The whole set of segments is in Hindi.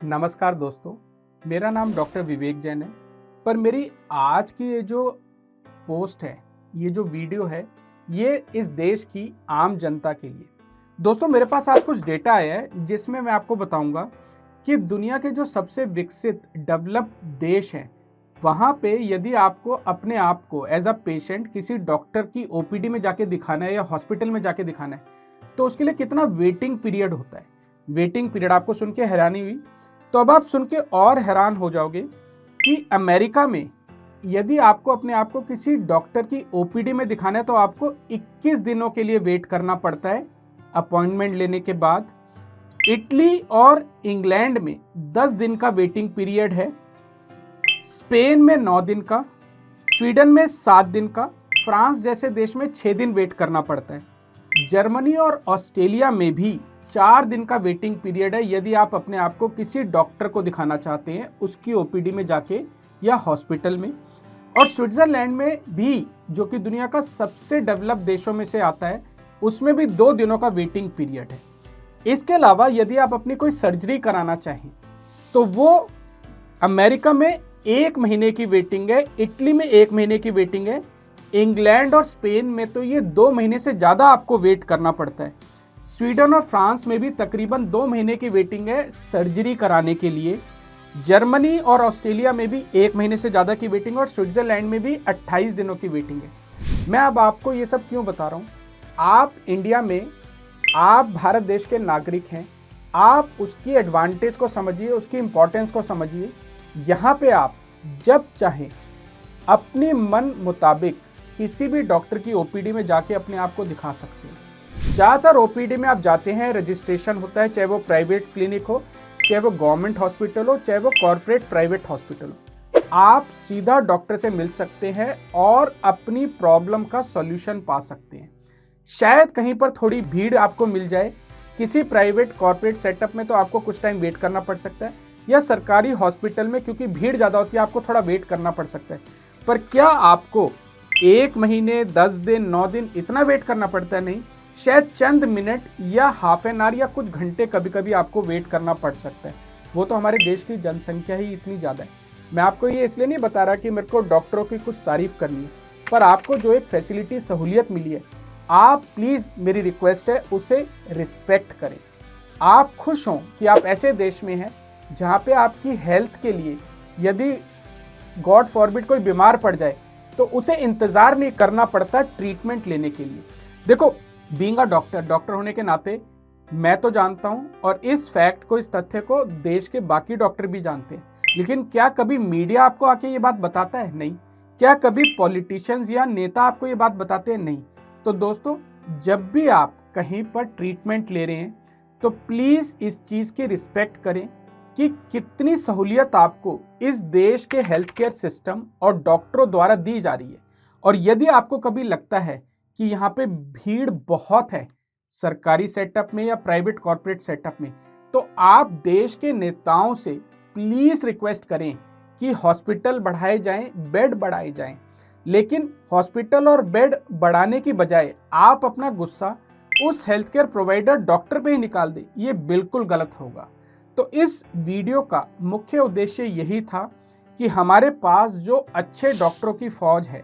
नमस्कार दोस्तों, मेरा नाम डॉक्टर विवेक जैन है। पर मेरी आज की ये जो पोस्ट है, ये जो वीडियो है, ये इस देश की आम जनता के लिए। दोस्तों, मेरे पास आज कुछ डेटा आया है जिसमें मैं आपको बताऊंगा कि दुनिया के जो सबसे विकसित डेवलप देश हैं, वहाँ पे यदि आपको अपने आप को एज अ पेशेंट किसी डॉक्टर की ओपीडी में जाके दिखाना है या हॉस्पिटल में जाके दिखाना है, तो उसके लिए कितना वेटिंग पीरियड होता है। वेटिंग पीरियड आपको सुन के हैरानी हुई, तो अब आप सुन के और हैरान हो जाओगे कि अमेरिका में यदि आपको अपने आप को किसी डॉक्टर की ओपीडी में दिखाना है तो आपको 21 दिनों के लिए वेट करना पड़ता है अपॉइंटमेंट लेने के बाद। इटली और इंग्लैंड में 10 दिन का वेटिंग पीरियड है, स्पेन में 9 दिन का, स्वीडन में 7 दिन का, फ्रांस जैसे देश में 6 दिन वेट करना पड़ता है। जर्मनी और ऑस्ट्रेलिया में भी 4 दिन का वेटिंग पीरियड है यदि आप अपने आप को किसी डॉक्टर को दिखाना चाहते हैं उसकी ओपीडी में जाके या हॉस्पिटल में। और स्विट्जरलैंड में भी, जो कि दुनिया का सबसे डेवलप देशों में से आता है, उसमें भी 2 दिनों का वेटिंग पीरियड है। इसके अलावा यदि आप अपनी कोई सर्जरी कराना चाहें तो वो अमेरिका में 1 महीने की वेटिंग है, इटली में 1 महीने की वेटिंग है, इंग्लैंड और स्पेन में तो ये 2 महीने से ज़्यादा आपको वेट करना पड़ता है। स्वीडन और फ्रांस में भी तकरीबन 2 महीने की वेटिंग है सर्जरी कराने के लिए। जर्मनी और ऑस्ट्रेलिया में भी 1 महीने से ज़्यादा की वेटिंग और स्विट्जरलैंड में भी 28 दिनों की वेटिंग है। मैं अब आपको ये सब क्यों बता रहा हूँ? आप इंडिया में, आप भारत देश के नागरिक हैं, आप उसकी एडवांटेज को समझिए, उसकी इंपॉर्टेंस को समझिए। यहाँ पे आप जब चाहें अपने मन मुताबिक किसी भी डॉक्टर की ओपीडी में जाके अपने आप को दिखा सकते हैं। ज़्यादातर ओपीडी में आप जाते हैं, रजिस्ट्रेशन होता है, चाहे वो प्राइवेट क्लिनिक हो, चाहे वो गवर्नमेंट हॉस्पिटल हो, चाहे वो कॉर्पोरेट प्राइवेट हॉस्पिटल हो। आप सीधा डॉक्टर से मिल सकते हैं और अपनी प्रॉब्लम का सॉल्यूशन पा सकते हैं। शायद कहीं पर थोड़ी भीड़ आपको मिल जाए, किसी प्राइवेट कॉर्पोरेट सेटअप में तो आपको कुछ टाइम वेट करना पड़ सकता है, या सरकारी हॉस्पिटल में क्योंकि भीड़ ज़्यादा होती है आपको थोड़ा वेट करना पड़ सकता है। पर क्या आपको 1 महीने, 10 दिन, 9 दिन इतना वेट करना पड़ता है? नहीं, शायद चंद मिनट या हाफ एन आवर या कुछ घंटे कभी कभी आपको वेट करना पड़ सकता है। वो तो हमारे देश की जनसंख्या ही इतनी ज़्यादा है। मैं आपको ये इसलिए नहीं बता रहा कि मेरे को डॉक्टरों की कुछ तारीफ करनी है, पर आपको जो एक फैसिलिटी, सहूलियत मिली है, आप प्लीज़, मेरी रिक्वेस्ट है, उसे रिस्पेक्ट करें। आप खुश हों कि आप ऐसे देश में हैं जहाँ पे आपकी हेल्थ के लिए यदि गॉड फॉरबिड कोई बीमार पड़ जाए तो उसे इंतज़ार नहीं करना पड़ता ट्रीटमेंट लेने के लिए। देखो, बीइंग अ डॉक्टर होने के नाते मैं तो जानता हूं, और इस फैक्ट को, इस तथ्य को देश के बाकी डॉक्टर भी जानते हैं, लेकिन क्या कभी मीडिया आपको आके ये बात बताता है? नहीं। क्या कभी पॉलिटिशियंस या नेता आपको ये बात बताते हैं? नहीं। तो दोस्तों, जब भी आप कहीं पर ट्रीटमेंट ले रहे हैं तो प्लीज़ इस चीज़ की रिस्पेक्ट करें कि कितनी सहूलियत आपको इस देश के हेल्थ केयर सिस्टम और डॉक्टरों द्वारा दी जा रही है। और यदि आपको कभी लगता है कि यहाँ पे भीड़ बहुत है सरकारी सेटअप में या प्राइवेट कॉर्पोरेट सेटअप में, तो आप देश के नेताओं से प्लीज़ रिक्वेस्ट करें कि हॉस्पिटल बढ़ाए जाएं, बेड बढ़ाए जाएं। लेकिन हॉस्पिटल और बेड बढ़ाने की बजाय आप अपना गुस्सा उस हेल्थ केयर प्रोवाइडर डॉक्टर पे ही निकाल दें, ये बिल्कुल गलत होगा। तो इस वीडियो का मुख्य उद्देश्य यही था कि हमारे पास जो अच्छे डॉक्टरों की फौज है,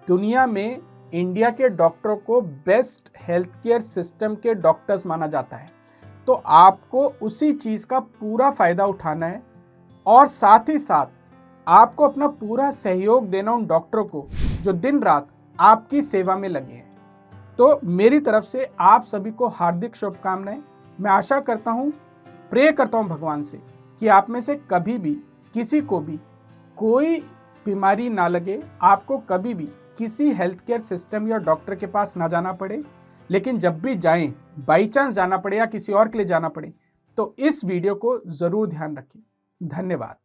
दुनिया में इंडिया के डॉक्टरों को बेस्ट हेल्थ केयर सिस्टम के डॉक्टर्स माना जाता है, तो आपको उसी चीज़ का पूरा फ़ायदा उठाना है और साथ ही साथ आपको अपना पूरा सहयोग देना उन डॉक्टरों को जो दिन रात आपकी सेवा में लगे हैं। तो मेरी तरफ से आप सभी को हार्दिक शुभकामनाएं। मैं आशा करता हूँ, प्रे करता हूँ भगवान से कि आप में से कभी भी किसी को भी कोई बीमारी ना लगे, आपको कभी भी किसी हेल्थ केयर सिस्टम या डॉक्टर के पास ना जाना पड़े। लेकिन जब भी जाएं, बाई चांस जाना पड़े या किसी और के लिए जाना पड़े, तो इस वीडियो को ज़रूर ध्यान रखें। धन्यवाद।